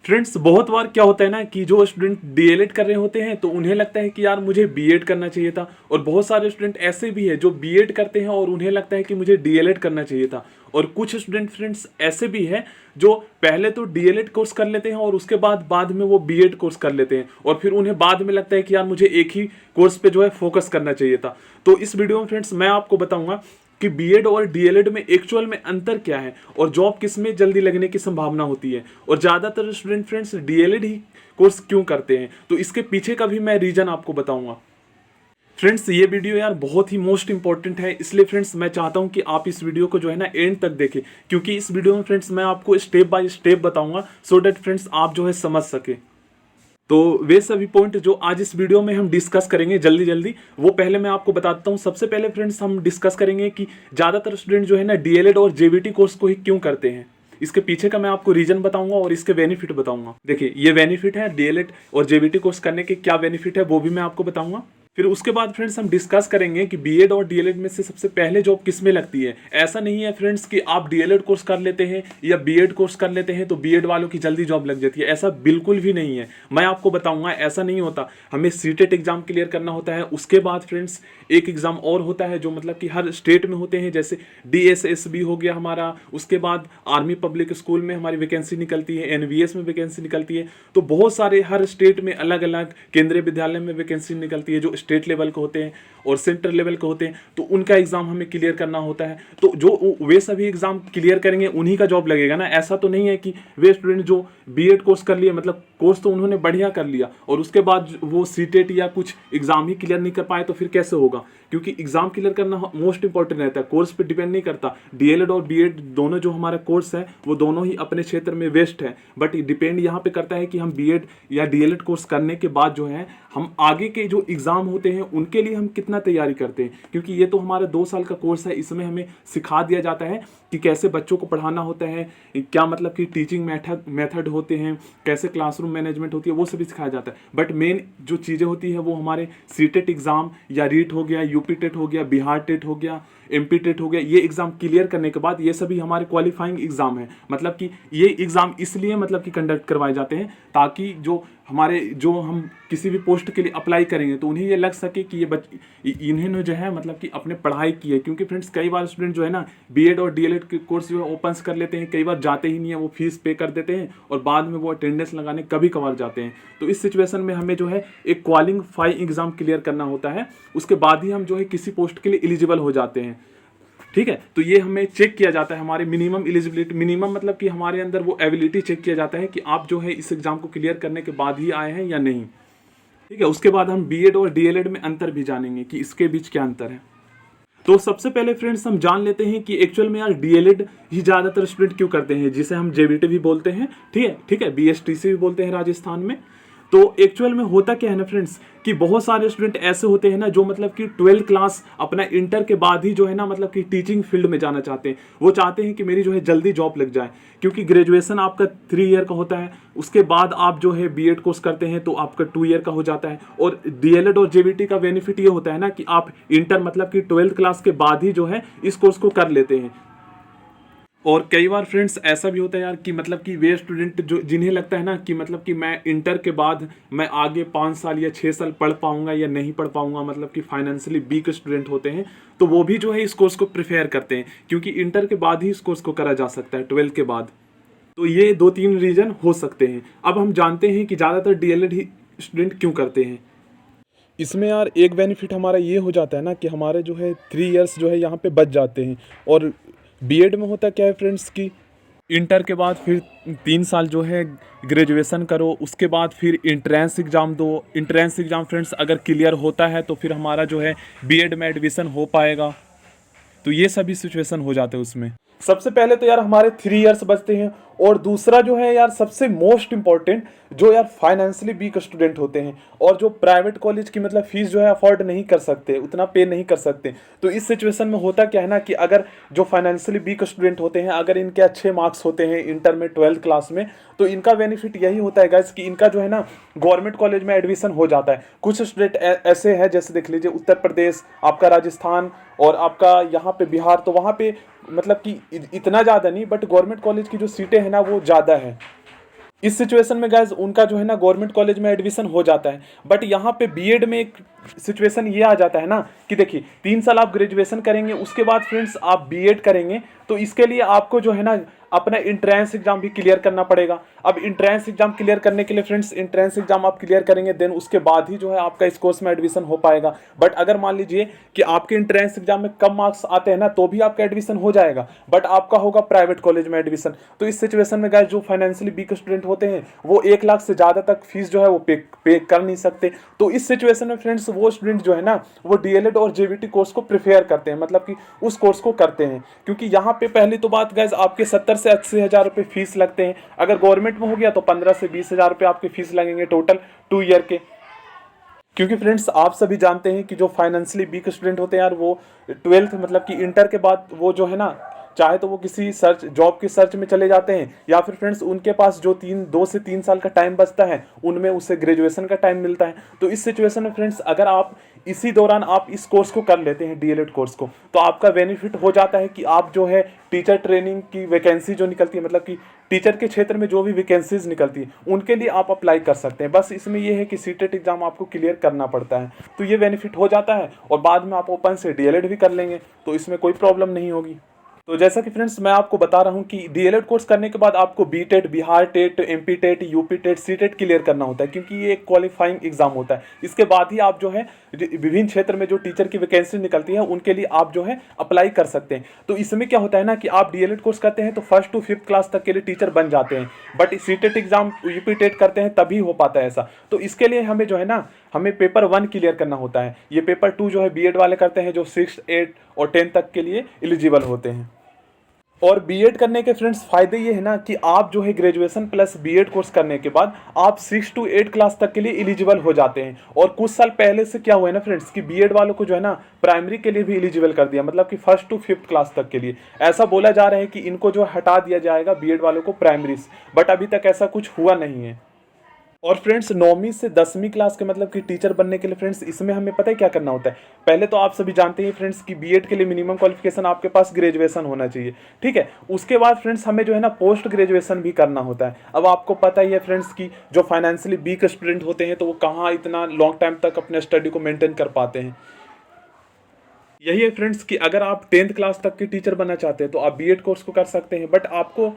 Friends बहुत बार क्या होता है ना कि जो स्टूडेंट डीएलएड कर रहे होते हैं तो उन्हें लगता है कि यार मुझे बीएड करना चाहिए था, और बहुत सारे स्टूडेंट ऐसे भी है जो बीएड करते हैं और उन्हें लगता है कि मुझे डीएलएड करना चाहिए था। और कुछ स्टूडेंट फ्रेंड्स ऐसे भी है जो पहले तो डीएलएड कोर्स कर लेते हैं और उसके बाद में वो बीएड कोर्स कर लेते हैं, और फिर उन्हें बाद में लगता है कि यार मुझे एक ही कोर्स पे जो है फोकस करना चाहिए था। तो इस वीडियो में फ्रेंड्स मैं आपको बताऊंगा कि बीएड और डीएलएड में एक्चुअल में अंतर क्या है, और जॉब किस में जल्दी लगने की संभावना होती है, और ज़्यादातर स्टूडेंट फ्रेंड्स डीएलएड ही कोर्स क्यों करते हैं, तो इसके पीछे का भी मैं रीजन आपको बताऊंगा। फ्रेंड्स ये वीडियो यार बहुत ही मोस्ट इंपॉर्टेंट है, इसलिए फ्रेंड्स मैं चाहता हूं कि आप इस वीडियो को जो है ना एंड तक देखें, क्योंकि इस वीडियो में फ्रेंड्स मैं आपको स्टेप बाय स्टेप बताऊंगा सो दैट फ्रेंड्स आप जो है समझ सके। तो वे सभी पॉइंट जो आज इस वीडियो में हम डिस्कस करेंगे जल्दी जल्दी, वो पहले मैं आपको बताता हूं। सबसे पहले फ्रेंड्स हम डिस्कस करेंगे कि ज़्यादातर स्टूडेंट जो है ना डीएलएड और जेबीटी कोर्स को ही क्यों करते हैं। इसके पीछे का मैं आपको रीजन बताऊंगा और इसके बेनिफिट बताऊंगा। देखिए ये बेनिफिट है डीएलएड और जेबीटी कोर्स करने के, क्या बेनिफिट है वो भी मैं आपको बताऊंगा। फिर उसके बाद फ्रेंड्स हम डिस्कस करेंगे कि बीएड और डीएलएड में से सबसे पहले जॉब किस में लगती है। ऐसा नहीं है फ्रेंड्स कि आप डीएलएड कोर्स कर लेते हैं या बीएड कोर्स कर लेते हैं तो बीएड वालों की जल्दी जॉब लग जाती है, ऐसा बिल्कुल भी नहीं है। मैं आपको बताऊंगा ऐसा नहीं होता। हमें सीटेट एग्जाम क्लियर करना होता है, उसके बाद फ्रेंड्स एक एग्जाम और होता है जो मतलब कि हर स्टेट में होते हैं, जैसे डीएसएसबी हो गया हमारा, उसके बाद आर्मी पब्लिक स्कूल में हमारी वैकेंसी निकलती है, एनवीएस में वैकेंसी निकलती है। तो बहुत सारे हर स्टेट में अलग अलग केंद्रीय विद्यालय में वैकेंसी निकलती है जो स्टेट लेवल के होते हैं और सेंट्रल लेवल के होते हैं, तो उनका एग्जाम हमें क्लियर करना होता है। तो जो वे सभी एग्जाम क्लियर करेंगे उन्हीं का जॉब लगेगा ना। ऐसा तो नहीं है कि वे स्टूडेंट जो बीएड कोर्स कर लिए, मतलब कोर्स तो उन्होंने बढ़िया कर लिया और उसके बाद वो सीटेट या कुछ एग्जाम ही क्लियर नहीं कर पाए, तो फिर कैसे होगा। क्योंकि एग्जाम क्लियर करना मोस्ट इंपॉर्टेंट रहता है, कोर्स पे डिपेंड नहीं करता। डीएलएड और बीएड दोनों जो हमारा कोर्स है वो दोनों ही अपने क्षेत्र में बेस्ट है, बट डिपेंड यहाँ पे करता है कि हम बीएड या डीएलएड कोर्स करने के बाद जो है हम आगे के जो एग्जाम होते हैं उनके लिए हम कितना तैयारी करते हैं। क्योंकि ये तो हमारा 2 साल का कोर्स है, इसमें हमें सिखा दिया जाता है कि कैसे बच्चों को पढ़ाना होता है, क्या मतलब कि टीचिंग मेथड होते हैं, कैसे क्लासरूम मैनेजमेंट होती है, वो सभी सिखाया जाता है। बट मेन जो चीज़ें होती है वो हमारे सीटेट एग्जाम या रीट हो गया, यूपी टेट हो गया, बिहार टेट हो गया, एमपी टेट हो गया, ये एग्जाम क्लियर करने के बाद ये सभी हमारे क्वालिफाइंग एग्जाम है। मतलब कि ये एग्जाम इसलिए मतलब कि कंडक्ट करवाए जाते हैं ताकि जो हम किसी भी पोस्ट के लिए अप्लाई करेंगे तो उन्हें ये लग सके कि इन्होंने जो है मतलब कि अपने पढ़ाई की है। क्योंकि फ्रेंड्स कई बार स्टूडेंट जो है ना बीएड और डीएलएड के कोर्स जो है ओपन्स कर लेते हैं, कई बार जाते ही नहीं है, वो फीस पे कर देते हैं और बाद में वो अटेंडेंस लगाने कभी कभार जाते हैं। तो इस सिचुएशन में हमें जो है एक क्वालिफाइंग एग्जाम क्लियर करना होता है, उसके बाद ही हम जो है किसी पोस्ट के लिए एलिजिबल हो जाते हैं। ठीक है, तो ये हमें चेक किया जाता है, हमारे मिनिमम एलिजिबिलिटी, मिनिमम मतलब कि हमारे अंदर वो एबिलिटी चेक किया जाता है कि आप जो है इस एग्जाम को क्लियर करने के बाद ही आए हैं या नहीं। ठीक है, उसके बाद हम बीएड और डीएलएड में अंतर भी जानेंगे कि इसके बीच क्या अंतर है। तो सबसे पहले फ्रेंड्स हम जान लेते हैं कि एक्चुअल में यार डीएलएड ही ज़्यादातर स्टूडेंट क्यों करते हैं, जिसे हम जेबीटी भी बोलते हैं। ठीक है, बीएसटीसी भी बोलते हैं राजस्थान में। तो एक्चुअल में होता क्या है ना फ्रेंड्स कि बहुत सारे स्टूडेंट ऐसे होते हैं ना जो मतलब कि 12th क्लास अपना इंटर के बाद ही जो है ना मतलब कि टीचिंग फील्ड में जाना चाहते हैं। वो चाहते हैं कि मेरी जो है जल्दी जॉब लग जाए, क्योंकि ग्रेजुएशन आपका 3 ईयर का होता है, उसके बाद आप जो है बीएड कोर्स करते हैं तो आपका 2 ईयर का हो जाता है। और डीएलएड और जेबीटी का बेनिफिट ये होता है ना कि आप इंटर मतलब कि 12th क्लास के बाद ही जो है इस कोर्स को कर लेते हैं। और कई बार फ्रेंड्स ऐसा भी होता है यार कि मतलब कि वे स्टूडेंट जो जिन्हें लगता है ना कि मतलब कि मैं इंटर के बाद मैं आगे 5 साल या 6 साल पढ़ पाऊंगा या नहीं पढ़ पाऊंगा, मतलब कि फाइनेंशियली वीक स्टूडेंट होते हैं, तो वो भी जो है इस कोर्स को प्रेफर करते हैं, क्योंकि इंटर के बाद ही इस कोर्स को करा जा सकता है 12th के बाद। तो ये 2-3 रीजन हो सकते हैं। अब हम जानते हैं कि ज़्यादातर डीएलएड ही स्टूडेंट क्यों करते हैं। इसमें यार एक बेनिफिट हमारा ये हो जाता है ना कि हमारे जो है 3 इयर्स जो है यहाँ पे बच जाते हैं। और बीएड में होता क्या है फ्रेंड्स कि इंटर के बाद फिर 3 साल जो है ग्रेजुएशन करो, उसके बाद फिर इंट्रेंस एग्ज़ाम दो। इंट्रेंस एग्ज़ाम फ्रेंड्स अगर क्लियर होता है तो फिर हमारा जो है बीएड में एडमिशन हो पाएगा। तो ये सभी सिचुएशन हो जाते हैं उसमें। सबसे पहले तो यार हमारे 3 इयर्स बचते हैं, और दूसरा जो है यार सबसे मोस्ट इंपॉर्टेंट, जो यार फाइनेंशियली वीक स्टूडेंट होते हैं और जो प्राइवेट कॉलेज की मतलब फीस जो है अफोर्ड नहीं कर सकते, उतना पे नहीं कर सकते। तो इस सिचुएशन में होता क्या है ना कि अगर जो फाइनेंशियली वीक स्टूडेंट होते हैं, अगर इनके अच्छे मार्क्स होते हैं इंटर में 12th क्लास में, तो इनका बेनिफिट यही होता है गाइस कि इनका जो है ना गवर्नमेंट कॉलेज में एडमिशन हो जाता है। कुछ स्टूडेंट ऐसे हैं, जैसे देख लीजिए उत्तर प्रदेश, आपका राजस्थान और आपका यहाँ पे बिहार, तो वहाँ पे मतलब कि इतना ज़्यादा नहीं, बट गवर्नमेंट कॉलेज की जो सीटें हैं ना वो ज़्यादा है। इस सिचुएशन में गाइज उनका जो है ना गवर्नमेंट कॉलेज में एडमिशन हो जाता है। बट यहाँ पे बीएड में एक सिचुएशन ये आ जाता है ना कि देखिए 3 साल आप ग्रेजुएशन करेंगे, उसके बाद फ्रेंड्स आप बीएड करेंगे, तो इसके लिए आपको जो है ना अपना इंट्रेंस एग्जाम भी क्लियर करना पड़ेगा। अब इंट्रेंस एग्जाम क्लियर करने के लिए फ्रेंड्स इंट्रेंस एग्जाम आप क्लियर करेंगे, देन उसके बाद ही जो है आपका इस कोर्स में एडमिशन हो पाएगा। बट अगर मान लीजिए कि आपके इंट्रेंस एग्जाम में कम मार्क्स आते हैं ना, तो भी आपका एडमिशन हो जाएगा, बट आपका होगा प्राइवेट कॉलेज में एडमिशन। तो इस सिचुएशन में गाइस जो फाइनेंशियली वीक स्टूडेंट होते हैं वो 1 लाख से ज़्यादा तक फीस जो है वो पे कर नहीं सकते। तो इस सिचुएशन में फ्रेंड्स वो स्टूडेंट जो है ना वो डीएलएड और जेवीटी कोर्स को प्रिफेयर करते हैं, मतलब कि उस कोर्स को करते हैं, क्योंकि यहाँ पे पहली तो बात गाइस आपके 70 से 80 हज़ार रुपये फीस लगते हैं। अगर गवर्नमेंट में हो गया तो 15 से 20 हज़ार रुपये आपके फीस लगेंगे टोटल 2 ईयर के। क्योंकि फ्रेंड्स आप सभी जानते हैं कि जो फाइनेंशियली वीक स्टूडेंट होते हैं यार, वो 12th मतलब कि इंटर के बाद वो जो है ना चाहे तो वो किसी सर्च जॉब की सर्च में चले जाते हैं, या फिर फ्रेंड्स उनके पास जो 2 से 3 साल का टाइम बचता है उनमें उसे ग्रेजुएशन का टाइम मिलता है। तो इस सिचुएशन में फ्रेंड्स अगर आप इसी दौरान आप इस कोर्स को कर लेते हैं डीएलएड कोर्स को, तो आपका बेनिफिट हो जाता है कि आप जो है टीचर ट्रेनिंग की वैकेंसी जो निकलती है, मतलब कि टीचर के क्षेत्र में जो भी वैकेंसीज निकलती है उनके लिए आप अप्लाई कर सकते हैं। बस इसमें यह है कि सीटेट एग्जाम आपको क्लियर करना पड़ता है, तो ये बेनिफिट हो जाता है, और बाद में आप ओपन से डीएलएड भी कर लेंगे तो इसमें कोई प्रॉब्लम नहीं होगी। तो जैसा कि फ्रेंड्स मैं आपको बता रहा हूं कि डीएलएड कोर्स करने के बाद आपको B TET, Bihar TET, MP TET, UP TET, CTET clear करना होता है, क्योंकि ये एक क्वालिफाइंग एग्जाम होता है। इसके बाद ही आप जो है विभिन्न क्षेत्र में जो टीचर की वैकेंसी निकलती है उनके लिए आप जो है अप्लाई कर सकते हैं। तो इसमें क्या होता है ना कि आप डीएलएड कोर्स करते हैं तो 1st to 5th क्लास तक के लिए टीचर बन जाते हैं, but CTET exam, UP TET करते हैं तभी हो पाता है ऐसा। तो इसके लिए हमें जो है ना हमें पेपर 1 क्लियर करना होता है। ये पेपर 2 जो है बीएड वाले करते हैं, जो 6, 8 और 10 तक के लिए एलिजिबल होते हैं। और बीएड करने के फ्रेंड्स फायदे ये है ना कि आप जो है ग्रेजुएशन प्लस बीएड कोर्स करने के बाद आप 6 to 8 क्लास तक के लिए एलिजिबल हो जाते हैं। और कुछ साल पहले से क्या हुआ है ना फ्रेंड्स कि बीएड वालों को जो है ना प्राइमरी के लिए भी एलिजिबल कर दिया, मतलब कि 1st to 5th क्लास तक के लिए। ऐसा बोला जा रहा है कि इनको जो हटा दिया जाएगा बीएड वालों को प्राइमरी से, बट अभी तक ऐसा कुछ हुआ नहीं है। और फ्रेंड्स 9वीं से 10वीं क्लास के मतलब कि टीचर बनने के लिए फ्रेंड्स इसमें हमें पता है क्या करना होता है। पहले तो आप सभी जानते हैं फ्रेंड्स कि बीएड के लिए मिनिमम क्वालिफिकेशन आपके पास ग्रेजुएशन होना चाहिए, ठीक है। उसके बाद फ्रेंड्स हमें जो है ना पोस्ट ग्रेजुएशन भी करना होता है। अब आपको पता ही है फ्रेंड्स कि जो फाइनेंशियली वीक स्टूडेंट होते हैं तो वो कहाँ इतना लॉन्ग टाइम तक अपने स्टडी को मेंटेन कर पाते हैं। यही है फ्रेंड्स कि अगर आप 10th क्लास तक के टीचर बनना चाहते हैं तो आप बीएड कोर्स को कर सकते हैं, बट आपको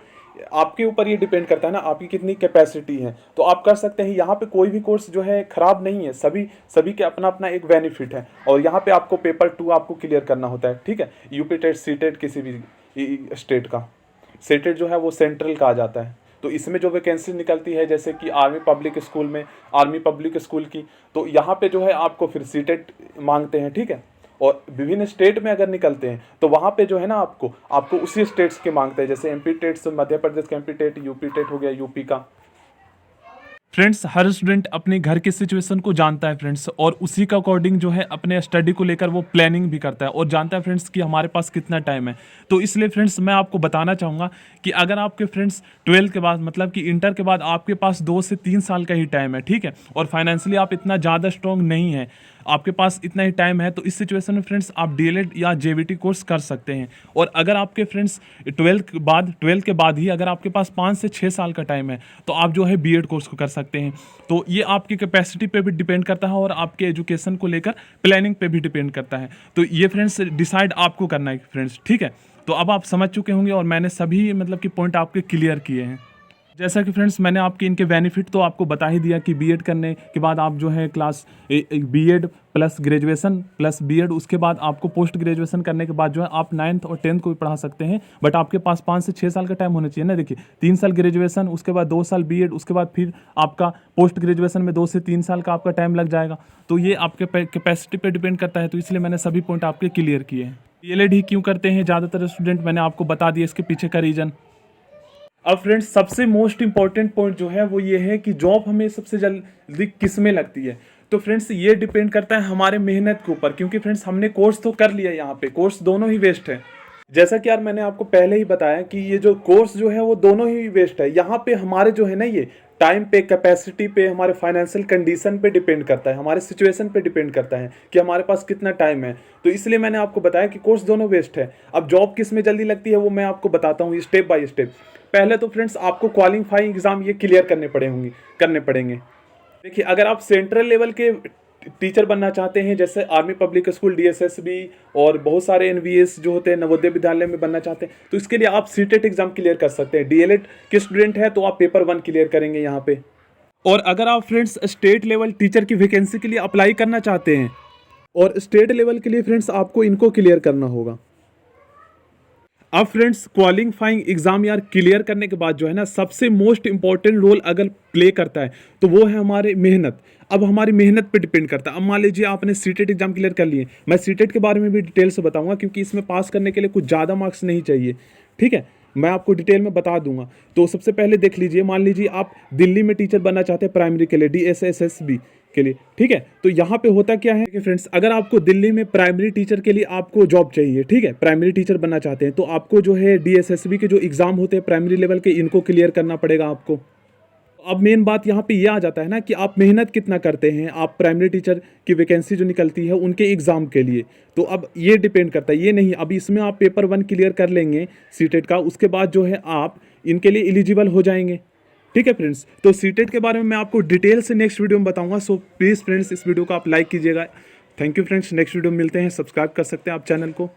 आपके ऊपर ये डिपेंड करता है ना आपकी कितनी कैपेसिटी है, तो आप कर सकते हैं। यहाँ पे कोई भी कोर्स जो है खराब नहीं है, सभी के अपना अपना एक बेनिफिट है। और यहाँ पे आपको पेपर 2 आपको क्लियर करना होता है, ठीक है। यूपी टेट, सी टेट किसी भी स्टेट का, सेटेट जो है वो सेंट्रल का आ जाता है। तो इसमें जो वैकेंसी निकलती है जैसे कि आर्मी पब्लिक स्कूल में, आर्मी पब्लिक स्कूल की, तो यहाँ पे जो है आपको फिर सीटेट मांगते हैं, ठीक है। और विभिन्न स्टेट में अगर निकलते हैं तो वहाँ पे जो है ना आपको उसी स्टेट्स के मांगते हैं, जैसे एमपी टेट मध्य प्रदेश का एमपी टेट, यूपी टेट हो गया यूपी का। फ्रेंड्स हर स्टूडेंट अपने घर की सिचुएशन को जानता है फ्रेंड्स, और उसी का अकॉर्डिंग जो है अपने स्टडी को लेकर वो प्लानिंग भी करता है और जानता है फ्रेंड्स कि हमारे पास कितना टाइम है। तो इसलिए फ्रेंड्स मैं आपको बताना चाहूँगा कि अगर आपके फ्रेंड्स 12th के बाद मतलब कि इंटर के बाद आपके पास 2 से 3 साल का ही टाइम है, ठीक है, और फाइनेंशियली आप इतना ज़्यादा स्ट्रॉन्ग नहीं है, आपके पास इतना ही टाइम है, तो इस सिचुएशन में फ्रेंड्स आप डीएलएड या जेवीटी कोर्स कर सकते हैं। और अगर आपके फ्रेंड्स 12th के बाद ही अगर आपके पास 5 से 6 साल का टाइम है तो आप जो है बीएड कोर्स को कर सकते हैं। तो ये आपकी कैपेसिटी पे भी डिपेंड करता है और आपके एजुकेशन को लेकर प्लानिंग पे भी डिपेंड करता है। तो ये फ्रेंड्स डिसाइड आपको करना है फ्रेंड्स, ठीक है। तो अब आप समझ चुके होंगे और मैंने सभी मतलब कि पॉइंट आपके क्लियर किए हैं। जैसा कि फ्रेंड्स मैंने आपके इनके बेनिफिट तो आपको बता ही दिया कि बीएड करने के बाद आप जो है class BEd plus graduation plus BEd, उसके बाद आपको पोस्ट ग्रेजुएशन करने के बाद जो है आप 9th और 10th को भी पढ़ा सकते हैं, बट आपके पास 5 से 6 साल का टाइम होना चाहिए ना। देखिए 3 साल ग्रेजुएशन, उसके बाद 2 साल बीएड, उसके बाद फिर आपका पोस्ट ग्रेजुएशन में 2 से 3 साल का आपका टाइम लग जाएगा। तो ये आपके कैपेसिटी पे डिपेंड करता है, तो इसलिए मैंने सभी पॉइंट आपके क्लियर किए हैं। डीएलएड ही क्यों करते हैं ज़्यादातर स्टूडेंट, मैंने आपको बता दिया इसके पीछे का रीज़न। अब फ्रेंड्स सबसे मोस्ट इंपॉर्टेंट पॉइंट जो है वो ये है कि जॉब हमें सबसे जल्दी किस में लगती है। तो फ्रेंड्स ये डिपेंड करता है हमारे मेहनत के ऊपर, क्योंकि फ्रेंड्स हमने कोर्स तो कर लिया, यहाँ पे कोर्स दोनों ही वेस्ट है। जैसा कि यार मैंने आपको पहले ही बताया कि ये जो कोर्स जो है वो दोनों ही वेस्ट है। यहाँ पे हमारे जो है ना ये टाइम पे, कैपेसिटी पे, हमारे फाइनेंशियल कंडीशन पे डिपेंड करता है, हमारे सिचुएशन पे डिपेंड करता है कि हमारे पास कितना टाइम है। तो इसलिए मैंने आपको बताया कि कोर्स दोनों बेस्ट है। अब जॉब किस में जल्दी लगती है वो मैं आपको बताता हूँ स्टेप बाय स्टेप। पहले तो फ्रेंड्स आपको क्वालिफाइंग एग्जाम ये क्लियर करने पड़ेंगे। देखिए, अगर आप सेंट्रल लेवल के टीचर बनना चाहते हैं, जैसे आर्मी पब्लिक स्कूल, डीएसएसबी और बहुत सारे एनवीएस जो होते हैं, नवोदय विद्यालय में बनना चाहते हैं, तो इसके लिए आप सीटेट एग्जाम क्लियर कर सकते हैं। डीएलएड के स्टूडेंट हैं तो आप पेपर 1 क्लियर करेंगे यहाँ पे। और अगर आप फ्रेंड्स स्टेट लेवल टीचर की वैकेंसी के लिए अप्लाई करना चाहते हैं, और स्टेट लेवल के लिए फ्रेंड्स आपको इनको क्लियर करना होगा। अब फ्रेंड्स क्वालिफाइंग एग्जाम यार क्लियर करने के बाद जो है ना, सबसे मोस्ट इंपॉर्टेंट रोल अगर प्ले करता है तो वो है हमारे मेहनत। अब हमारी मेहनत पे डिपेंड करता है। अब मान लीजिए आपने सीटेट एग्जाम क्लियर कर लिए, मैं सीटेट के बारे में भी डिटेल से बताऊंगा क्योंकि इसमें पास करने के लिए कुछ ज़्यादा मार्क्स नहीं चाहिए, ठीक है, मैं आपको डिटेल में बता दूंगा। तो सबसे पहले देख लीजिए, मान लीजिए आप दिल्ली में टीचर बनना चाहते हैं प्राइमरी के लिए, DSSSB के लिए, ठीक है। तो यहाँ पे होता क्या है कि फ्रेंड्स, अगर आपको दिल्ली में प्राइमरी टीचर के लिए आपको जॉब चाहिए, ठीक है, प्राइमरी टीचर बनना चाहते हैं, तो आपको जो है DSSB के जो एग्जाम होते हैं प्राइमरी लेवल के, इनको क्लियर करना पड़ेगा आपको। अब मेन बात यहाँ पे ये आ जाता है ना कि आप मेहनत कितना करते हैं, आप प्राइमरी टीचर की वैकेंसी जो निकलती है उनके एग्जाम के लिए। तो अब ये डिपेंड करता है, ये नहीं अब इसमें आप पेपर 1 क्लियर कर लेंगे सीटेट का, उसके बाद जो है आप इनके लिए एलिजिबल हो जाएंगे, ठीक है फ्रेंड्स। तो सीटेट के बारे में मैं आपको डिटेल से नेक्स्ट वीडियो में बताऊंगा। सो प्लीज़ फ्रेंड्स इस वीडियो को आप लाइक कीजिएगा। Thank you friends, next video में मिलते हैं। सब्सक्राइब कर सकते हैं आप चैनल को।